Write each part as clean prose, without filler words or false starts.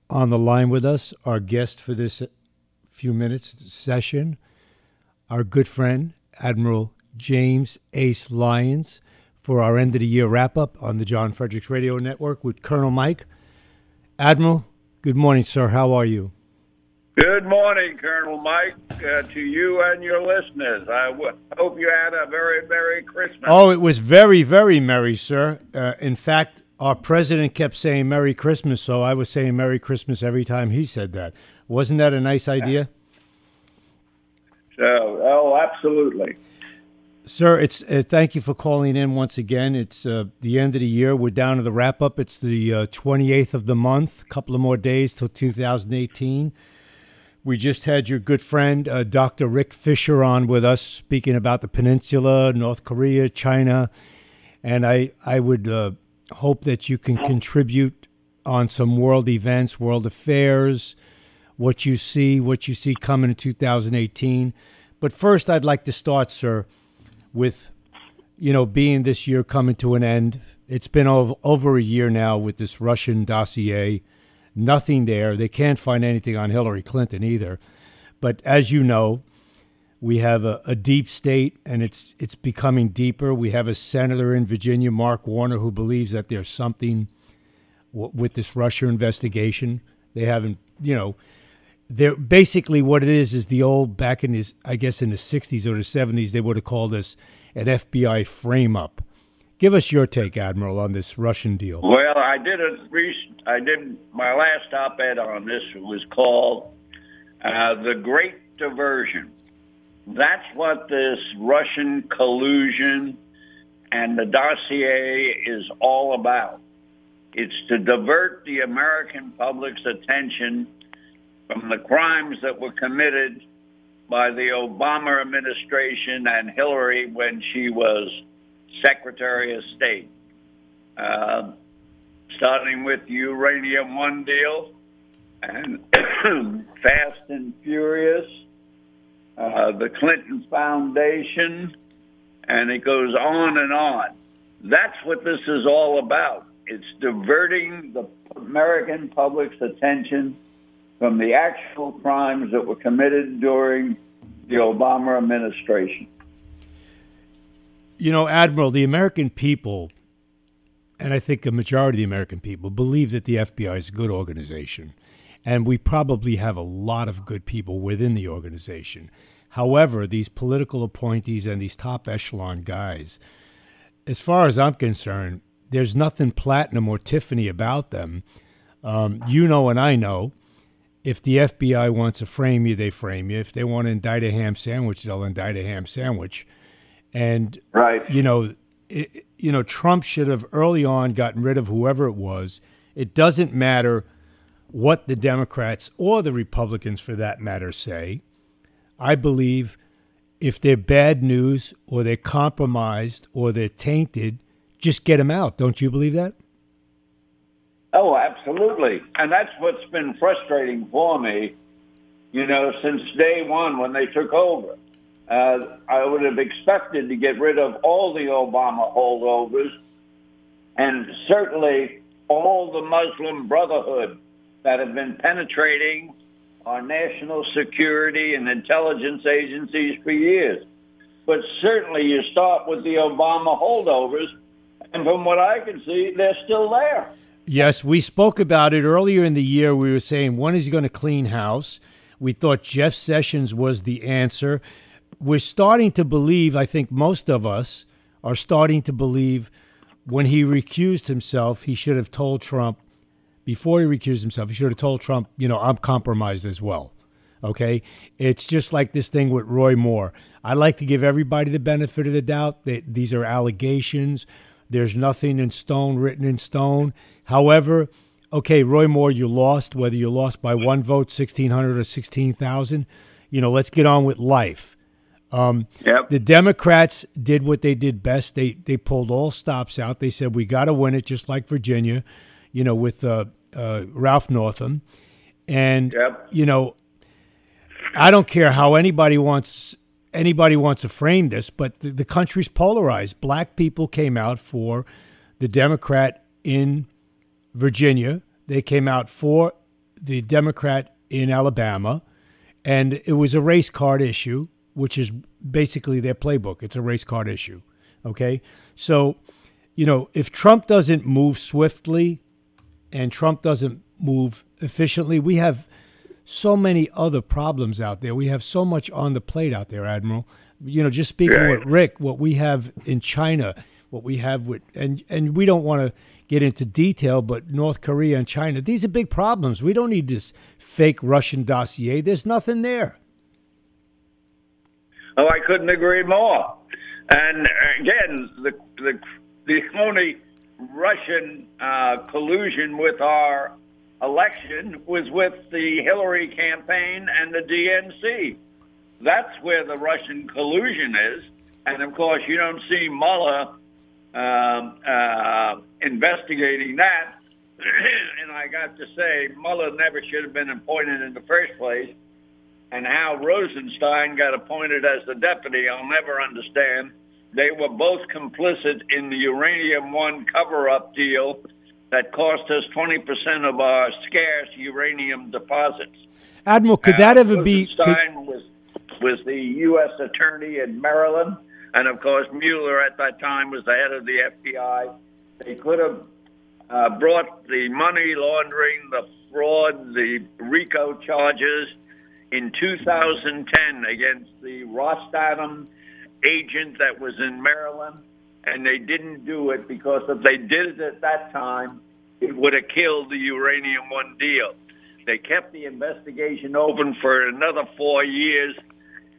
on the line with us, our guest for this few minutes session, our good friend, Admiral James Ace Lyons, for our end of the year wrap up on the John Fredericks Radio Network with Colonel Mike. Admiral, good morning, sir. How are you? Good morning, Colonel Mike, to you and your listeners. I hope you had a very Merry Christmas. Oh, it was very, very merry, sir. In fact, our president kept saying Merry Christmas, so I was saying Merry Christmas every time he said that. Wasn't that a nice idea? Absolutely. Sir, it's thank you for calling in once again. It's the end of the year. We're down to the wrap-up. It's the 28th of the month, a couple of more days till 2018. We just had your good friend, Dr. Rick Fisher, on with us, speaking about the peninsula, North Korea, China. And I would hope that you can contribute on some world events, world affairs, what you see coming in 2018. But first, I'd like to start, sir, with, being this year coming to an end. It's been over a year now with this Russian dossier. Nothing there. They can't find anything on Hillary Clinton either. But as you know, we have a deep state, and it's becoming deeper. We have a senator in Virginia, Mark Warner, who believes that there's something with this Russia investigation. They haven't, they're basically what it is the old, back in his, I guess in the 60s or the 70s, they would have called this an FBI frame-up. Give us your take, Admiral, on this Russian deal. Well, I did my last op-ed on this was called The Great Diversion. That's what this Russian collusion and the dossier is all about. It's to divert the American public's attention from the crimes that were committed by the Obama administration and Hillary when she was Secretary of State. Starting with the Uranium One deal and Fast and Furious, the Clinton Foundation, and it goes on and on. That's what this is all about. It's diverting the American public's attention from the actual crimes that were committed during the Obama administration. Admiral, the American people, and I think a majority of the American people, believe that the FBI is a good organization. And we probably have a lot of good people within the organization. However, these political appointees and these top echelon guys, as far as I'm concerned, there's nothing platinum or Tiffany about them. And I know, if the FBI wants to frame you, they frame you. If they want to indict a ham sandwich, they'll indict a ham sandwich. And, right. Trump should have early on gotten rid of whoever it was. It doesn't matter what the Democrats or the Republicans, for that matter, say. I believe if they're bad news or they're compromised or they're tainted, just get them out. Don't you believe that? Oh, absolutely. And that's what's been frustrating for me, since day one when they took over. I would have expected to get rid of all the Obama holdovers and certainly all the Muslim Brotherhood that have been penetrating our national security and intelligence agencies for years. But certainly you start with the Obama holdovers, and from what I can see, they're still there. Yes, we spoke about it earlier in the year. We were saying, when is he going to clean house? We thought Jeff Sessions was the answer. We're starting to believe, I think most of us are starting to believe, when he recused himself, he should have told Trump, before he recused himself, he should have told Trump, I'm compromised as well. Okay? It's just like this thing with Roy Moore. I like to give everybody the benefit of the doubt. These are allegations. There's nothing in stone, written in stone. However, okay, Roy Moore, you lost, whether you lost by one vote, 1,600 or 16,000. Let's get on with life. Yep. The Democrats did what they did best. They pulled all stops out. They said, we got to win it, just like Virginia, with Ralph Northam. And, yep. I don't care how anybody wants to frame this, but the country's polarized. Black people came out for the Democrat in Virginia. They came out for the Democrat in Alabama, and it was a race card issue, which is basically their playbook. It's a race card issue. Okay, so if Trump doesn't move swiftly, and Trump doesn't move efficiently, we have so many other problems out there. We have so much on the plate out there, Admiral. Just speaking with Rick, what we have in China, what we have with, and we don't want to get into detail, but North Korea and China, these are big problems. We don't need this fake Russian dossier. There's nothing there. Oh, I couldn't agree more. And again, the only Russian collusion with our election was with the Hillary campaign and the DNC. That's where the Russian collusion is. And of course, you don't see Mueller investigating that. And I got to say, Mueller never should have been appointed in the first place. And how Rosenstein got appointed as the deputy, I'll never understand. They were both complicit in the Uranium One cover-up deal that cost us 20% of our scarce uranium deposits. Admiral, could that ever be... Rosenstein was the U.S. attorney in Maryland, and of course Mueller at that time was the head of the FBI. They could have brought the money laundering, the fraud, the RICO charges in 2010 against the Rostatom agent that was in Maryland, and they didn't do it because if they did it at that time, it would have killed the Uranium One deal. They kept the investigation open for another 4 years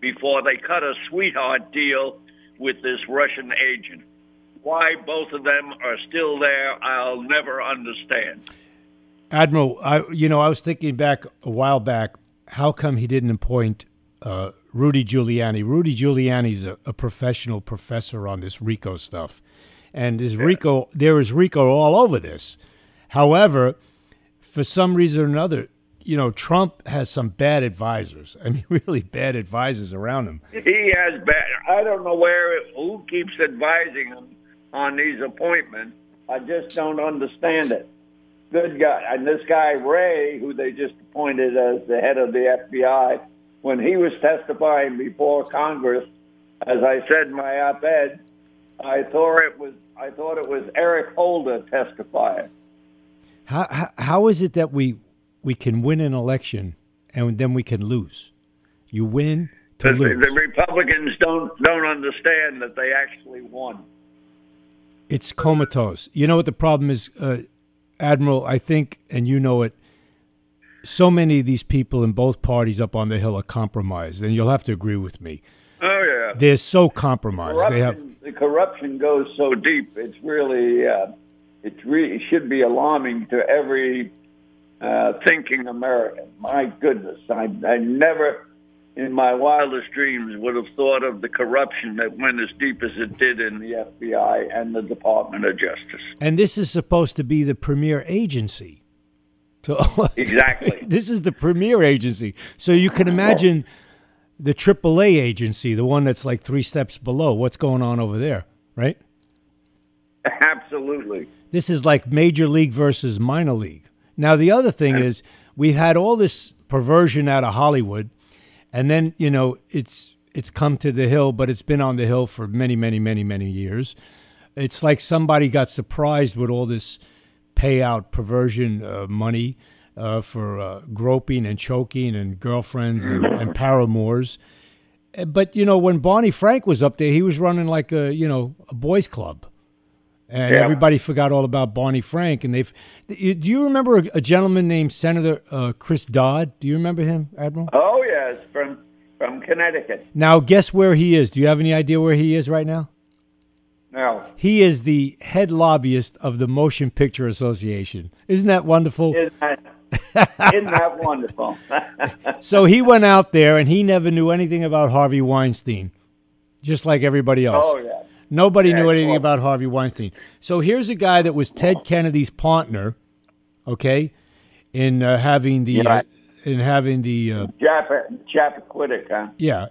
before they cut a sweetheart deal with this Russian agent. Why both of them are still there, I'll never understand. Admiral, I was thinking back a while back, how come he didn't appoint Rudy Giuliani? Rudy Giuliani's a professional professor on this RICO stuff. And there is RICO all over this. However, for some reason or another, Trump has some bad advisors. I mean, really bad advisors around him. He has bad. I don't know who keeps advising him on these appointments. I just don't understand it. Good guy. And this guy, Ray, who they just appointed as the head of the FBI, when he was testifying before Congress, as I said in my op-ed, I thought it was Eric Holder testifying. How is it that we can win an election and then we can lose? You win to lose. The Republicans don't understand that they actually won. It's comatose. You know what the problem is, Admiral? I think, and you know it, so many of these people in both parties up on the Hill are compromised, and you'll have to agree with me. Oh, yeah. They're so compromised. The corruption goes so deep. It's really it should be alarming to every thinking American. My goodness, I never in my wildest dreams would have thought of the corruption that went as deep as it did in the FBI and the Department of Justice. And this is supposed to be the premier agency. Exactly. This is the premier agency. So you can imagine the AAA agency, the one that's like 3 steps below. What's going on over there, right? Absolutely. This is like major league versus minor league. Now, the other thing is we've had all this perversion out of Hollywood, and then, it's come to the Hill, but it's been on the Hill for many, many, many, many years. It's like somebody got surprised with all this payout perversion money for groping and choking and girlfriends and paramours. But, when Barney Frank was up there, he was running like a boys club. And everybody forgot all about Barney Frank. And do you remember a gentleman named Senator Chris Dodd? Do you remember him, Admiral? Oh, yes, from Connecticut. Now, guess where he is. Do you have any idea where he is right now? No. He is the head lobbyist of the Motion Picture Association. Isn't that wonderful? Isn't that wonderful? So he went out there, and he never knew anything about Harvey Weinstein, just like everybody else. Oh, yeah. Nobody knew anything about Harvey Weinstein. So here's a guy that was Ted Kennedy's partner, okay, in having the Chappaquiddick, huh? Yeah.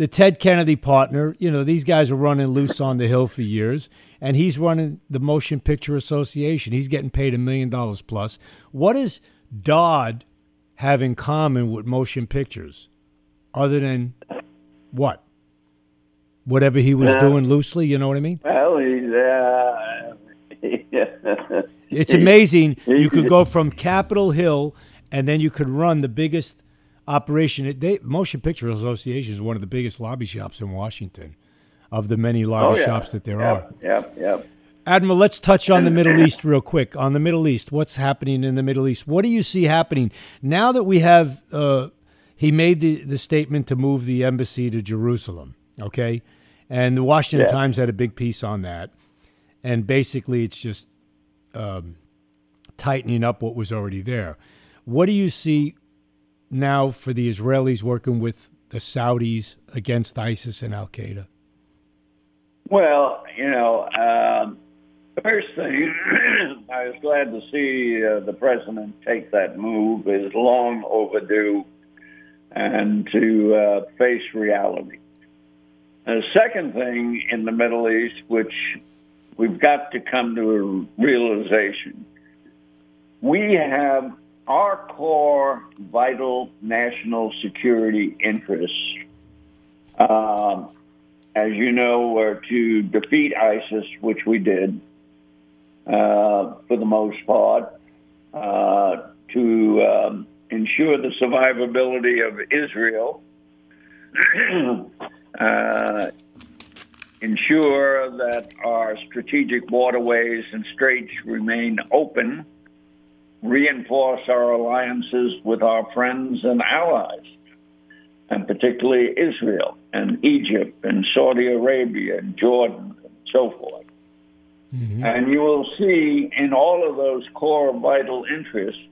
the Ted Kennedy partner. You know, these guys are running loose on the Hill for years, and he's running the Motion Picture Association. He's getting paid $1 million plus. What does Dodd have in common with motion pictures, other than what? Whatever he was doing loosely, you know what I mean? Well, It's amazing. You could go from Capitol Hill, and then you could run the biggest operation. Motion Picture Association is one of the biggest lobby shops in Washington, of the many lobby shops that there are. Yep. Admiral, let's touch on the Middle East real quick. On the Middle East, what's happening in the Middle East? What do you see happening now that we have? He made the statement to move the embassy to Jerusalem. Okay, and the Washington Times had a big piece on that, and basically it's just tightening up what was already there. What do you see now for the Israelis working with the Saudis against ISIS and Al Qaeda? Well, first thing, I was glad to see the president take that move. It's long overdue, and to face reality. The second thing in the Middle East, which we've got to come to a realization, we have our core vital national security interests, as you know, were to defeat ISIS, which we did for the most part, to ensure the survivability of Israel, ensure that our strategic waterways and straits remain open, reinforce our alliances with our friends and allies, and particularly Israel and Egypt and Saudi Arabia and Jordan and so forth. Mm-hmm. And you will see in all of those core vital interests,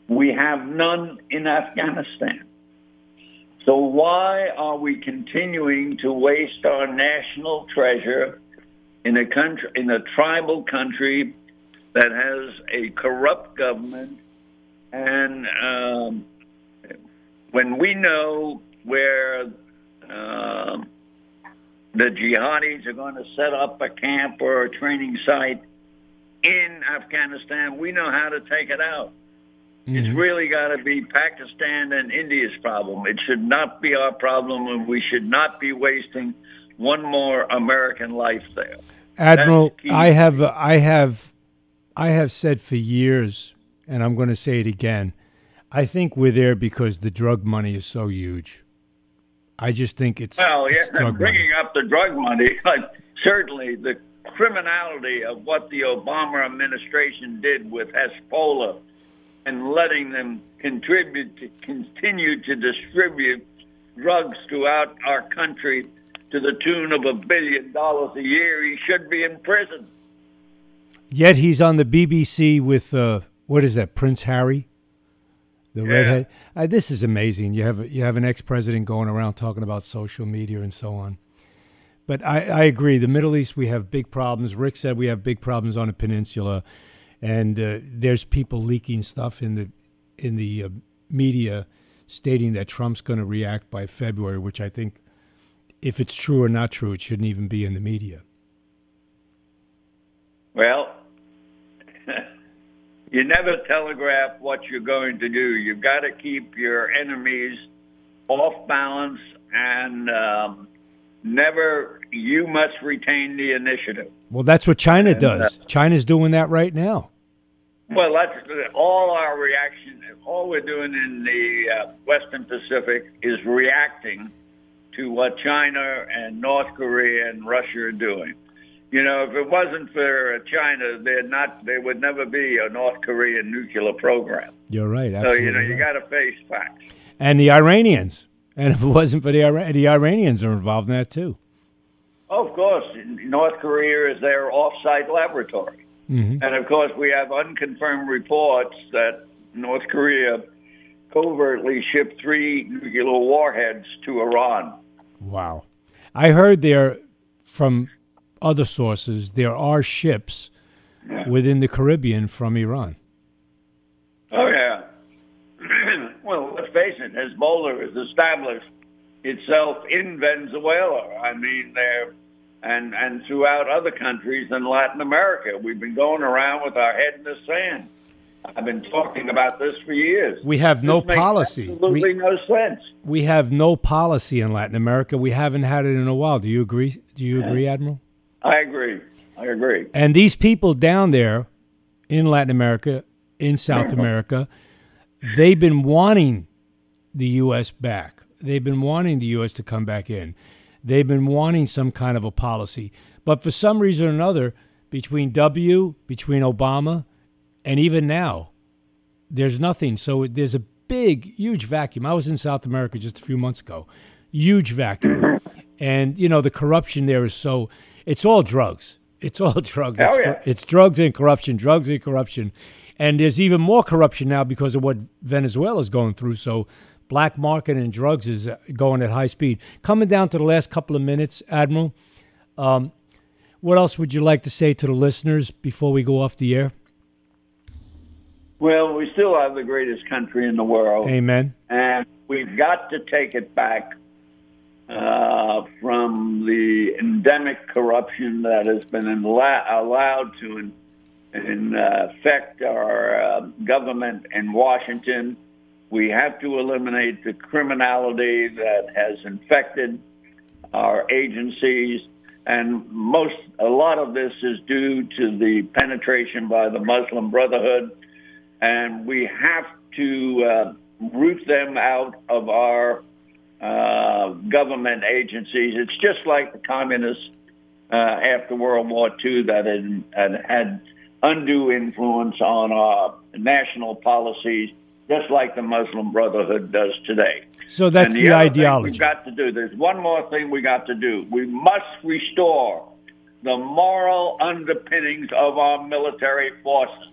we have none in Afghanistan. So why are we continuing to waste our national treasure in a country, in a tribal country that has a corrupt government? And when we know where the jihadis are going to set up a camp or a training site in Afghanistan, we know how to take it out. Mm-hmm. It's really got to be Pakistan and India's problem. It should not be our problem, and we should not be wasting one more American life there. Admiral, I have said for years, and I'm going to say it again, I think we're there because the drug money is so huge. I just think it's bringing up the drug money, certainly the criminality of what the Obama administration did with Hezbollah and letting them continue to distribute drugs throughout our country to the tune of $1 billion a year. He should be in prison. Yet he's on the BBC with, what is that, Prince Harry? The redhead. This is amazing. You have an ex-president going around talking about social media and so on. But I agree. The Middle East, we have big problems. Rick said we have big problems on the peninsula. And there's people leaking stuff in the media stating that Trump's going to react by February, which I think, if it's true or not true, it shouldn't even be in the media. Well, you never telegraph what you're going to do. You've got to keep your enemies off balance, and you must retain the initiative. Well, that's what China does. China's doing that right now. Well, that's all our reaction. All we're doing in the Western Pacific is reacting to what China and North Korea and Russia are doing. You know, if it wasn't for China, there would never be a North Korean nuclear program. You're right. Absolutely. So, you got to face facts. And the Iranians. And if it wasn't for the Iranians are involved in that too. Oh, of course. North Korea is their off-site laboratory. Mm-hmm. And, of course, we have unconfirmed reports that North Korea covertly shipped 3 nuclear warheads to Iran. Wow. I heard there from other sources there are ships within the Caribbean from Iran. Oh, yeah. Well, let's face it, Hezbollah is established itself in Venezuela. I mean, and throughout other countries in Latin America. We've been going around with our head in the sand. I've been talking about this for years. We have no policy. Absolutely no sense. We have no policy in Latin America. We haven't had it in a while. Do you agree? Do you agree, Admiral? I agree. I agree. And these people down there in Latin America, in South America, they've been wanting the U.S. back. They've been wanting the U.S. to come back in. They've been wanting some kind of a policy. But for some reason or another, between Obama, and even now, there's nothing. So there's a big, huge vacuum. I was in South America just a few months ago. Huge vacuum. And, you know, the corruption there is so, it's all drugs. It's all drugs. It's drugs and corruption, drugs and corruption. And there's even more corruption now because of what Venezuela's going through. So black market and drugs is going at high speed. Coming down to the last couple of minutes, Admiral, what else would you like to say to the listeners before we go off the air? Well, we still have the greatest country in the world. Amen. And we've got to take it back from the endemic corruption that has been allowed to affect our government in Washington. We have to eliminate the criminality that has infected our agencies. And a lot of this is due to the penetration by the Muslim Brotherhood. And we have to root them out of our government agencies. It's just like the communists after World War II that had undue influence on our national policies, just like the Muslim Brotherhood does today. So that's the ideology. We've got to do. There's one more thing we got to do. We must restore the moral underpinnings of our military forces.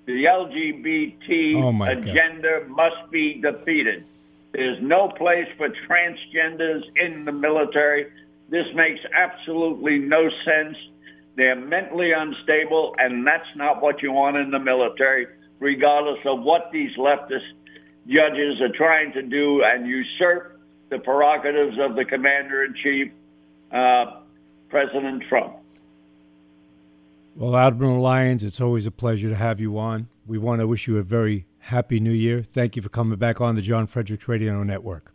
The LGBT agenda must be defeated. There's no place for transgenders in the military. This makes absolutely no sense. They're mentally unstable, and that's not what you want in the military, regardless of what these leftist judges are trying to do and usurp the prerogatives of the Commander-in-Chief, President Trump. Well, Admiral Lyons, it's always a pleasure to have you on. We want to wish you a very happy New Year. Thank you for coming back on the John Fredericks Radio Network.